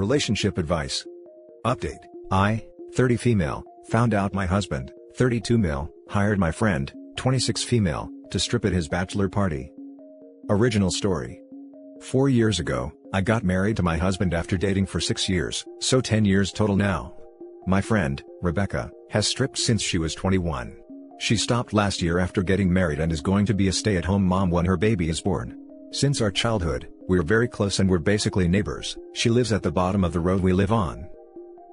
Relationship advice. Update. I, 30 female, found out my husband, 32 male, hired my friend, 26 female, to strip at his bachelor party. Original story. 4 years ago, I got married to my husband after dating for 6 years, so 10 years total now. My friend, Rebecca, has stripped since she was 21. She stopped last year after getting married and is going to be a stay-at-home mom when her baby is born. Since our childhood, we're very close and we're basically neighbors. She lives at the bottom of the road we live on.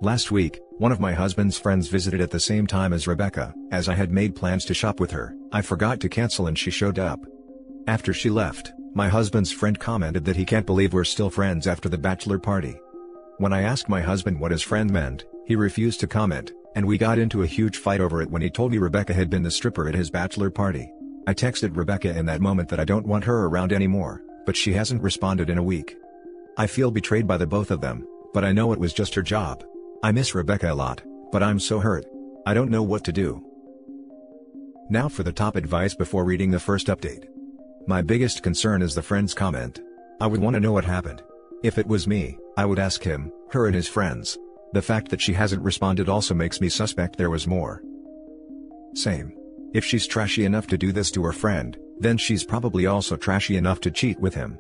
Last week, one of my husband's friends visited at the same time as Rebecca. As I had made plans to shop with her, I forgot to cancel and she showed up. After she left, my husband's friend commented that he can't believe we're still friends after the bachelor party. When I asked my husband what his friend meant, he refused to comment, and we got into a huge fight over it when he told me Rebecca had been the stripper at his bachelor party. I texted Rebecca in that moment that I don't want her around anymore, but she hasn't responded in a week. I feel betrayed by the both of them, but I know it was just her job. I miss Rebecca a lot, but I'm so hurt. I don't know what to do. Now for the top advice before reading the first update. My biggest concern is the friend's comment. I would want to know what happened. If it was me, I would ask him, her and his friends. The fact that she hasn't responded also makes me suspect there was more. Same. If she's trashy enough to do this to her friend, then she's probably also trashy enough to cheat with him.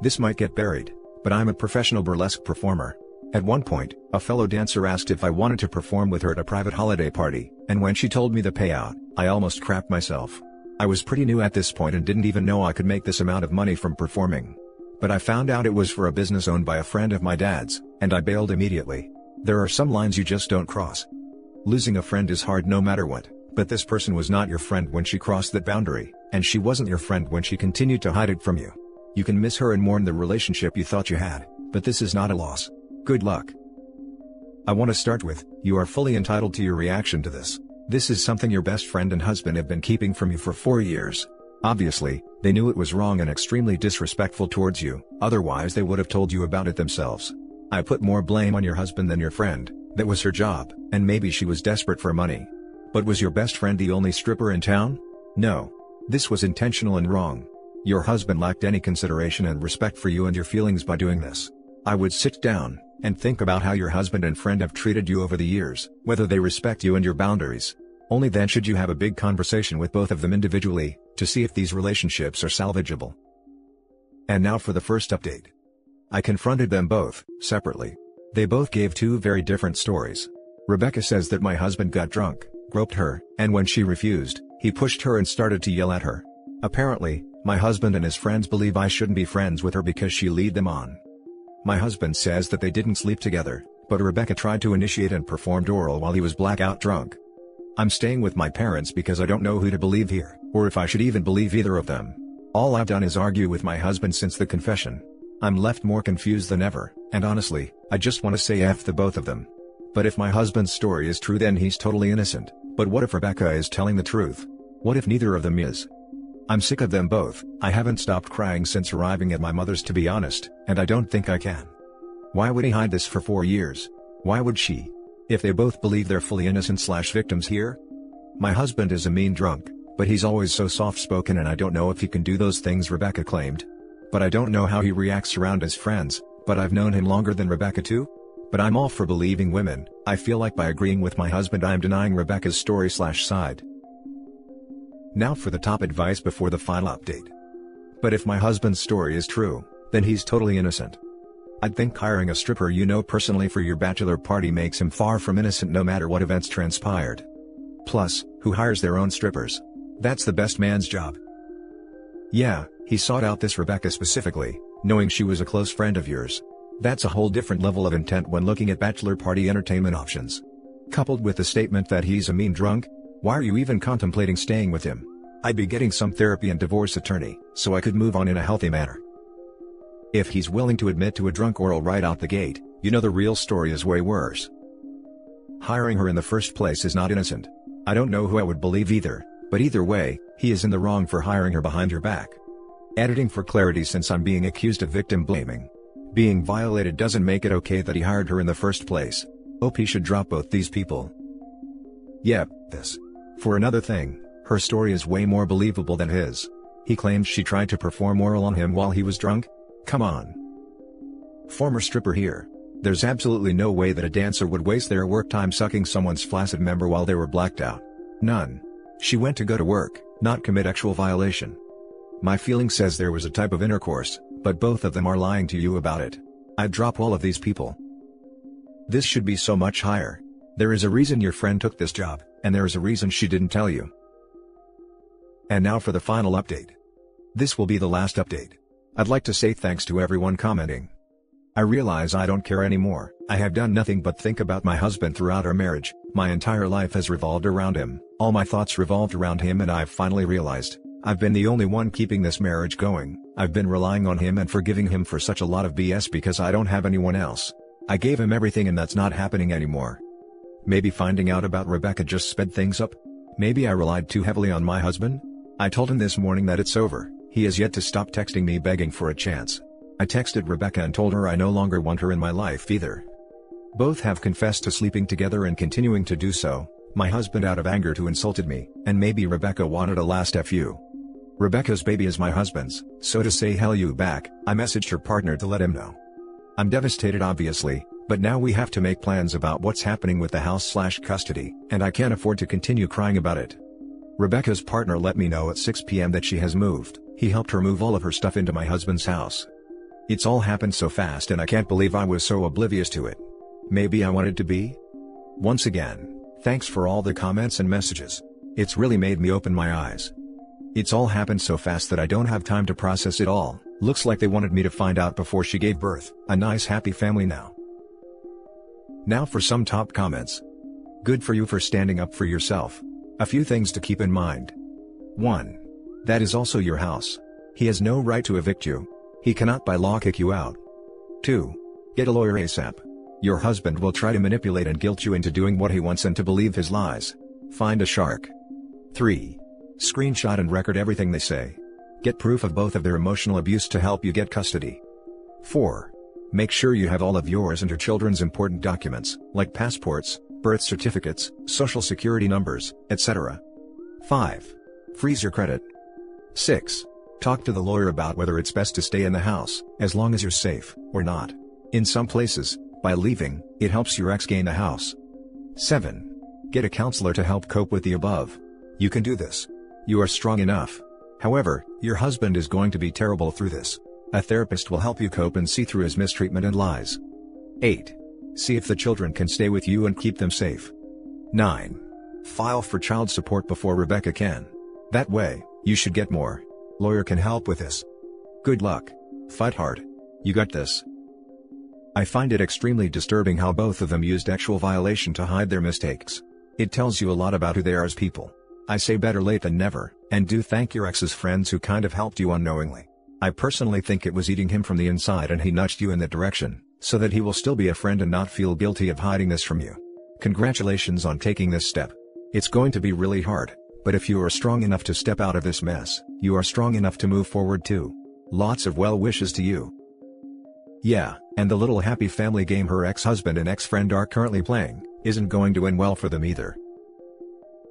This might get buried, but I'm a professional burlesque performer. At one point, a fellow dancer asked if I wanted to perform with her at a private holiday party, and when she told me the payout, I almost crapped myself. I was pretty new at this point and didn't even know I could make this amount of money from performing. But I found out it was for a business owned by a friend of my dad's, and I bailed immediately. There are some lines you just don't cross. Losing a friend is hard no matter what, but this person was not your friend when she crossed that boundary, and she wasn't your friend when she continued to hide it from you. You can miss her and mourn the relationship you thought you had, but this is not a loss. Good luck. I want to start with, you are fully entitled to your reaction to this. This is something your best friend and husband have been keeping from you for 4 years. Obviously, they knew it was wrong and extremely disrespectful towards you, otherwise they would have told you about it themselves. I put more blame on your husband than your friend. That was her job, and maybe she was desperate for money. But was your best friend the only stripper in town? No. This was intentional and wrong. Your husband lacked any consideration and respect for you and your feelings by doing this. I would sit down and think about how your husband and friend have treated you over the years, whether they respect you and your boundaries. Only then should you have a big conversation with both of them individually, to see if these relationships are salvageable. And now for the first update. I confronted them both, separately. They both gave two very different stories. Rebecca says that my husband got drunk, groped her, and when she refused, he pushed her and started to yell at her. Apparently, my husband and his friends believe I shouldn't be friends with her because she lead them on. My husband says that they didn't sleep together, but Rebecca tried to initiate and performed oral while he was blackout drunk. I'm staying with my parents because I don't know who to believe here, or if I should even believe either of them. All I've done is argue with my husband since the confession. I'm left more confused than ever, and honestly, I just want to say F the both of them. But if my husband's story is true then he's totally innocent, but what if Rebecca is telling the truth? What if neither of them is? I'm sick of them both. I haven't stopped crying since arriving at my mother's to be honest, and I don't think I can. Why would he hide this for 4 years? Why would she? If they both believe they're fully innocent/victims here? My husband is a mean drunk, but he's always so soft-spoken and I don't know if he can do those things Rebecca claimed. But I don't know how he reacts around his friends, but I've known him longer than Rebecca too? But I'm all for believing women. I feel like by agreeing with my husband I am denying Rebecca's story/side. Now for the top advice before the final update. But if my husband's story is true, then he's totally innocent. I'd think hiring a stripper you know personally for your bachelor party makes him far from innocent no matter what events transpired. Plus, who hires their own strippers? That's the best man's job. Yeah, he sought out this Rebecca specifically, knowing she was a close friend of yours. That's a whole different level of intent when looking at bachelor party entertainment options. Coupled with the statement that he's a mean drunk, why are you even contemplating staying with him? I'd be getting some therapy and divorce attorney, so I could move on in a healthy manner. If he's willing to admit to a drunk oral right out the gate, you know the real story is way worse. Hiring her in the first place is not innocent. I don't know who I would believe either, but either way, he is in the wrong for hiring her behind your back. Editing for clarity since I'm being accused of victim blaming. Being violated doesn't make it okay that he hired her in the first place. OP should drop both these people. Yep, this. For another thing, her story is way more believable than his. He claims she tried to perform oral on him while he was drunk? Come on. Former stripper here. There's absolutely no way that a dancer would waste their work time sucking someone's flaccid member while they were blacked out. None. She went to go to work, not commit actual violation. My feeling says there was a type of intercourse, but both of them are lying to you about it. I'd drop all of these people. This should be so much higher. There is a reason your friend took this job, and there is a reason she didn't tell you. And now for the final update. This will be the last update. I'd like to say thanks to everyone commenting. I realize I don't care anymore. I have done nothing but think about my husband throughout our marriage. My entire life has revolved around him. All my thoughts revolved around him, and I've finally realized I've been the only one keeping this marriage going. I've been relying on him and forgiving him for such a lot of BS because I don't have anyone else. I gave him everything, and that's not happening anymore. Maybe finding out about Rebecca just sped things up? Maybe I relied too heavily on my husband? I told him this morning that it's over. He has yet to stop texting me begging for a chance. I texted Rebecca and told her I no longer want her in my life either. Both have confessed to sleeping together and continuing to do so. My husband out of anger to insulted me, and maybe Rebecca wanted a last FU. Rebecca's baby is my husband's, so to say hell you back, I messaged her partner to let him know. I'm devastated obviously, but now we have to make plans about what's happening with the house/custody, and I can't afford to continue crying about it. Rebecca's partner let me know at 6 p.m. that she has moved. He helped her move all of her stuff into my husband's house. It's all happened so fast, and I can't believe I was so oblivious to it. Maybe I wanted to be? Once again, thanks for all the comments and messages. It's really made me open my eyes. It's all happened so fast that I don't have time to process it all. Looks like they wanted me to find out before she gave birth. A nice happy family now. Now for some top comments. Good for you for standing up for yourself. A few things to keep in mind. 1. That is also your house. He has no right to evict you. He cannot by law kick you out. 2. Get a lawyer ASAP. Your husband will try to manipulate and guilt you into doing what he wants and to believe his lies. Find a shark. 3. Screenshot and record everything they say. Get proof of both of their emotional abuse to help you get custody. 4. Make sure you have all of yours and your children's important documents, like passports, birth certificates, social security numbers, etc. 5. Freeze your credit. 6. Talk to the lawyer about whether it's best to stay in the house, as long as you're safe, or not. In some places, by leaving, it helps your ex gain the house. 7. Get a counselor to help cope with the above. You can do this. You are strong enough. However, your husband is going to be terrible through this. A therapist will help you cope and see through his mistreatment and lies. 8. See if the children can stay with you and keep them safe. 9. File for child support before Rebecca can. That way, you should get more. Lawyer can help with this. Good luck. Fight hard. You got this. I find it extremely disturbing how both of them used actual violation to hide their mistakes. It tells you a lot about who they are as people. I say better late than never, and do thank your ex's friends who kind of helped you unknowingly. I personally think it was eating him from the inside and he nudged you in that direction, so that he will still be a friend and not feel guilty of hiding this from you. Congratulations on taking this step. It's going to be really hard, but if you are strong enough to step out of this mess, you are strong enough to move forward too. Lots of well wishes to you. Yeah, and the little happy family game her ex-husband and ex-friend are currently playing isn't going to end well for them either.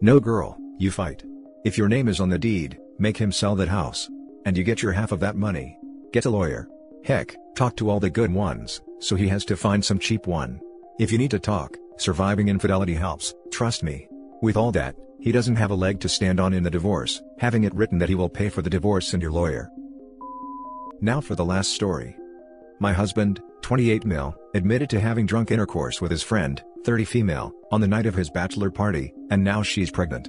No girl, you fight. If your name is on the deed, make him sell that house. And you get your half of that money. Get a lawyer. Heck, talk to all the good ones, so he has to find some cheap one. If you need to talk, surviving infidelity helps, trust me. With all that, he doesn't have a leg to stand on in the divorce, having it written that he will pay for the divorce and your lawyer. Now for the last story. My husband, 28 male, admitted to having drunk intercourse with his friend, 30 female, on the night of his bachelor party, and now she's pregnant.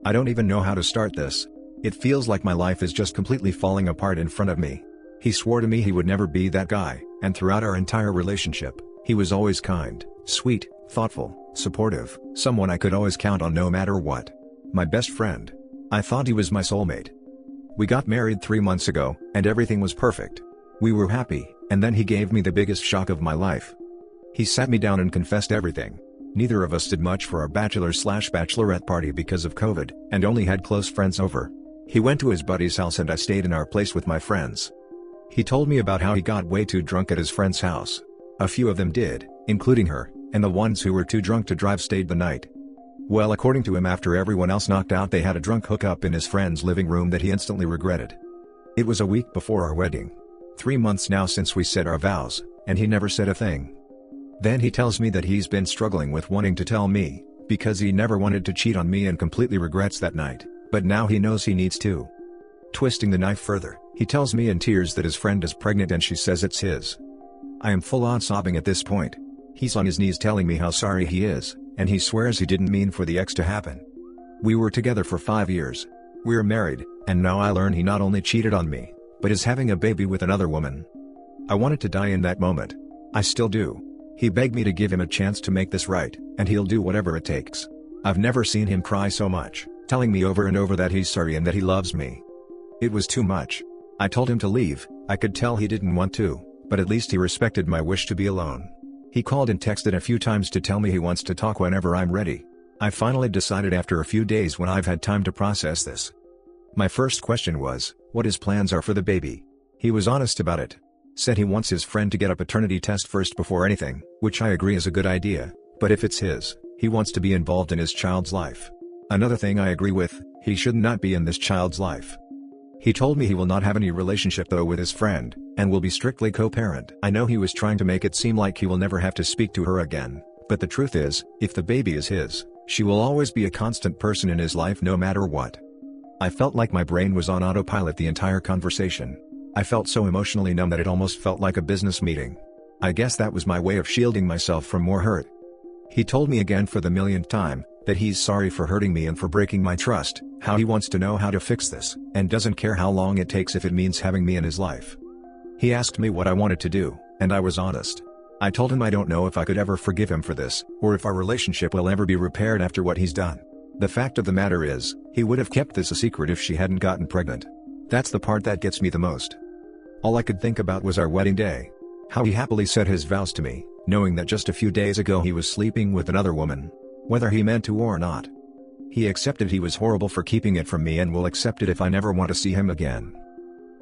I don't even know how to start this. It feels like my life is just completely falling apart in front of me. He swore to me he would never be that guy, and throughout our entire relationship, he was always kind, sweet, thoughtful, supportive, someone I could always count on no matter what. My best friend. I thought he was my soulmate. We got married 3 months ago, and everything was perfect. We were happy, and then he gave me the biggest shock of my life. He sat me down and confessed everything. Neither of us did much for our bachelor/bachelorette party because of COVID, and only had close friends over. He went to his buddy's house and I stayed in our place with my friends. He told me about how he got way too drunk at his friend's house. A few of them did, including her, and the ones who were too drunk to drive stayed the night. Well, according to him, after everyone else knocked out, they had a drunk hookup in his friend's living room that he instantly regretted. It was a week before our wedding. 3 months now since we said our vows, and he never said a thing. Then he tells me that he's been struggling with wanting to tell me, because he never wanted to cheat on me and completely regrets that night, but now he knows he needs to. Twisting the knife further, he tells me in tears that his friend is pregnant and she says it's his. I am full on sobbing at this point. He's on his knees telling me how sorry he is, and he swears he didn't mean for the ex to happen. We were together for 5 years. We're married, and now I learn he not only cheated on me, but is having a baby with another woman. I wanted to die in that moment. I still do. He begged me to give him a chance to make this right, and he'll do whatever it takes. I've never seen him cry so much, telling me over and over that he's sorry and that he loves me. It was too much. I told him to leave. I could tell he didn't want to, but at least he respected my wish to be alone. He called and texted a few times to tell me he wants to talk whenever I'm ready. I finally decided after a few days when I've had time to process this. My first question was, what his plans are for the baby. He was honest about it. Said he wants his friend to get a paternity test first before anything, which I agree is a good idea, but if it's his, he wants to be involved in his child's life. Another thing I agree with, he should not be in this child's life. He told me he will not have any relationship though with his friend, and will be strictly co-parent. I know he was trying to make it seem like he will never have to speak to her again, but the truth is, if the baby is his, she will always be a constant person in his life no matter what. I felt like my brain was on autopilot the entire conversation. I felt so emotionally numb that it almost felt like a business meeting. I guess that was my way of shielding myself from more hurt. He told me again for the millionth time, that he's sorry for hurting me and for breaking my trust, how he wants to know how to fix this, and doesn't care how long it takes if it means having me in his life. He asked me what I wanted to do, and I was honest. I told him I don't know if I could ever forgive him for this, or if our relationship will ever be repaired after what he's done. The fact of the matter is, he would have kept this a secret if she hadn't gotten pregnant. That's the part that gets me the most. All I could think about was our wedding day. How he happily said his vows to me, knowing that just a few days ago he was sleeping with another woman. Whether he meant to or not. He accepted he was horrible for keeping it from me and will accept it if I never want to see him again.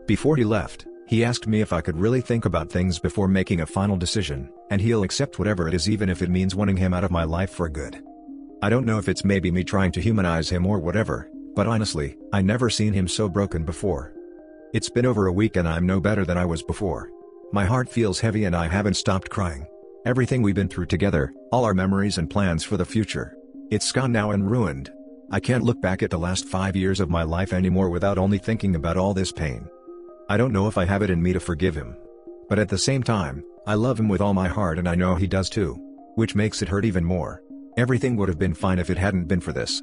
Before he left, he asked me if I could really think about things before making a final decision, and he'll accept whatever it is even if it means wanting him out of my life for good. I don't know if it's maybe me trying to humanize him or whatever, but honestly, I never seen him so broken before. It's been over a week and I'm no better than I was before. My heart feels heavy and I haven't stopped crying. Everything we've been through together, all our memories and plans for the future. It's gone now and ruined. I can't look back at the last 5 years of my life anymore without only thinking about all this pain. I don't know if I have it in me to forgive him. But at the same time, I love him with all my heart and I know he does too. Which makes it hurt even more. Everything would have been fine if it hadn't been for this.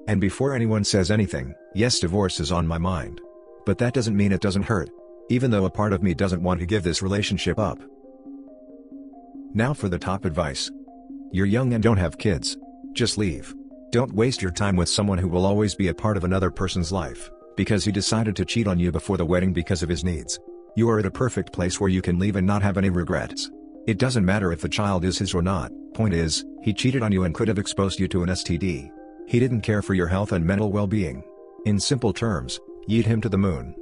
And before anyone says anything, yes, divorce is on my mind. But that doesn't mean it doesn't hurt. Even though a part of me doesn't want to give this relationship up. Now for the top advice. You're young and don't have kids. Just leave. Don't waste your time with someone who will always be a part of another person's life, because he decided to cheat on you before the wedding because of his needs. You are at a perfect place where you can leave and not have any regrets. It doesn't matter if the child is his or not, point is, he cheated on you and could have exposed you to an STD. He didn't care for your health and mental well-being. In simple terms, yeet him to the moon.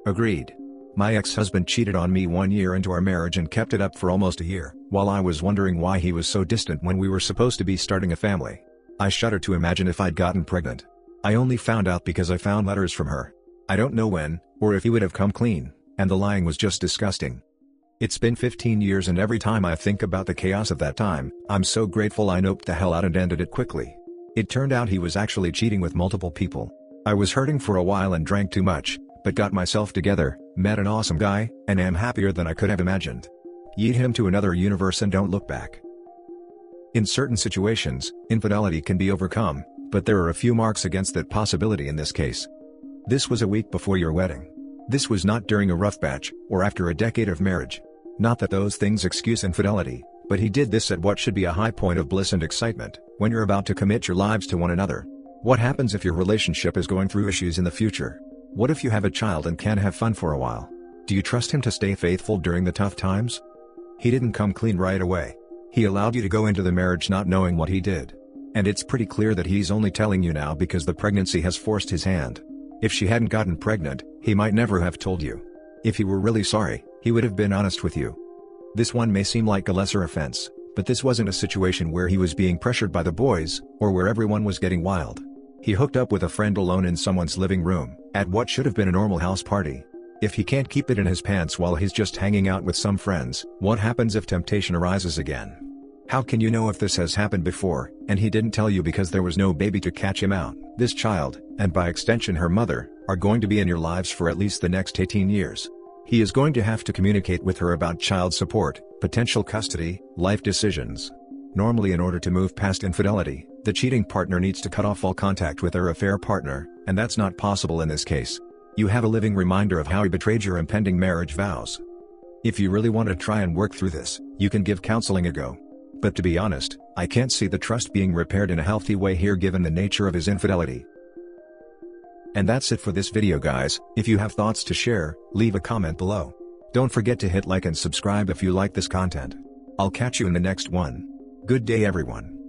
Agreed. My ex-husband cheated on me 1 year into our marriage and kept it up for almost a year, while I was wondering why he was so distant when we were supposed to be starting a family. I shudder to imagine if I'd gotten pregnant. I only found out because I found letters from her. I don't know when, or if he would have come clean, and the lying was just disgusting. It's been 15 years and every time I think about the chaos of that time, I'm so grateful I noped the hell out and ended it quickly. It turned out he was actually cheating with multiple people. I was hurting for a while and drank too much, but got myself together, met an awesome guy, and am happier than I could have imagined. Yeet him to another universe and don't look back. In certain situations, infidelity can be overcome, but there are a few marks against that possibility in this case. This was a week before your wedding. This was not during a rough patch, or after a decade of marriage. Not that those things excuse infidelity, but he did this at what should be a high point of bliss and excitement, when you're about to commit your lives to one another. What happens if your relationship is going through issues in the future? What if you have a child and can't have fun for a while? Do you trust him to stay faithful during the tough times? He didn't come clean right away. He allowed you to go into the marriage not knowing what he did. And it's pretty clear that he's only telling you now because the pregnancy has forced his hand. If she hadn't gotten pregnant, he might never have told you. If he were really sorry, he would have been honest with you. This one may seem like a lesser offense, but this wasn't a situation where he was being pressured by the boys, or where everyone was getting wild. He hooked up with a friend alone in someone's living room, at what should have been a normal house party. If he can't keep it in his pants while he's just hanging out with some friends, what happens if temptation arises again? How can you know if this has happened before, and he didn't tell you because there was no baby to catch him out? This child, and by extension her mother, are going to be in your lives for at least the next 18 years. He is going to have to communicate with her about child support, potential custody, life decisions. Normally, in order to move past infidelity, the cheating partner needs to cut off all contact with their affair partner, and that's not possible in this case. You have a living reminder of how he betrayed your impending marriage vows. If you really want to try and work through this, you can give counseling a go. But to be honest, I can't see the trust being repaired in a healthy way here given the nature of his infidelity. And that's it for this video, guys. If you have thoughts to share, leave a comment below. Don't forget to hit like and subscribe if you like this content. I'll catch you in the next one. Good day everyone.